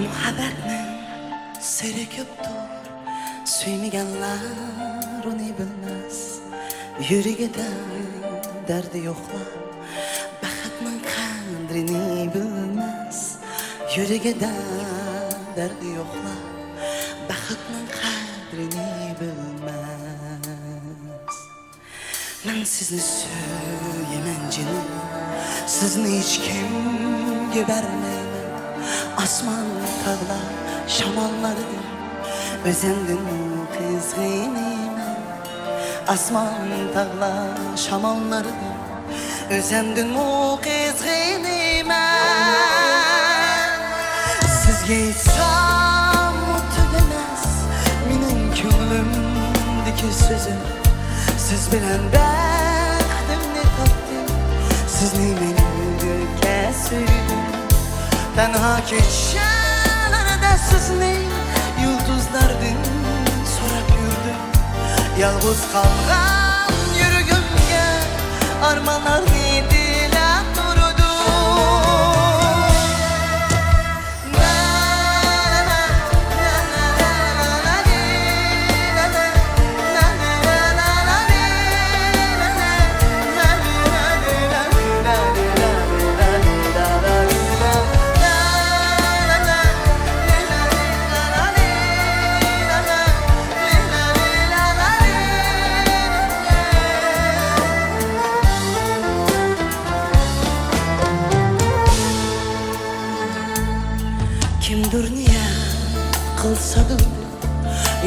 Muhabbatning siri ko'pdir, suymaganlar uni bilmas. Yuragida dardi yo'qlar, baxtning qadrini bilmas. Yuragida dardi yo'qlar, baxtning qadrini bilmas. Men sizni so'yaman jinim, sizni hech kimga bermayman. Osmon tog'lar shamollardir, o'zimdan qizg'inayman. Osmon tog'lar shamollardir, o'zimdan qizg'inayman. Sizga aytsam tugamas mening ko'nglimdagi so'zim. Siz bilan baxtimni topdim, sizni men yuragimga suydim. Tenha kechalarda sizni yulduzlardan so'rab yurdim. Yalnız kalgan yuragimga armonlarni tilab turdim. Kimdir niyat qilsa-da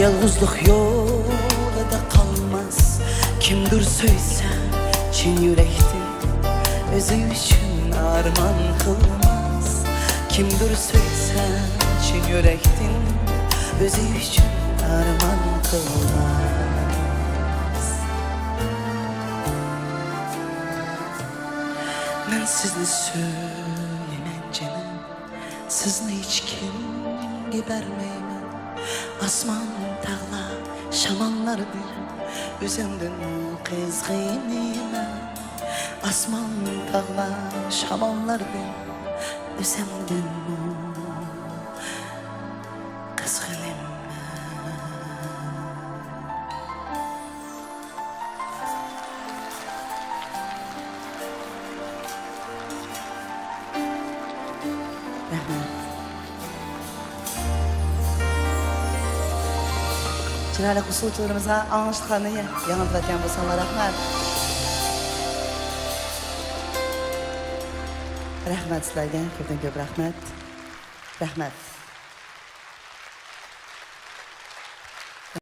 yolg'izlik yo'lida qolmas. Kimdir so'ysa chin yurakdan o'zi uchun armon qilmas. Kimdir so'ysa chin yurakdan o'zi uchun armon qilmas. Men sizni so'yaman jinim, sizni hech kimga bermayman. Osmon tog'lar shamollardir, o'zimdan qizg'inayman. Osmon tog'lar shamollardir, o'zimdan qizg'inayman. Chiroyli usul turimizga anglashganini yangilatgan bo'lsanlar rahmat. Rahmat sizlarga, ko'pdan ko'p rahmat. Rahmat.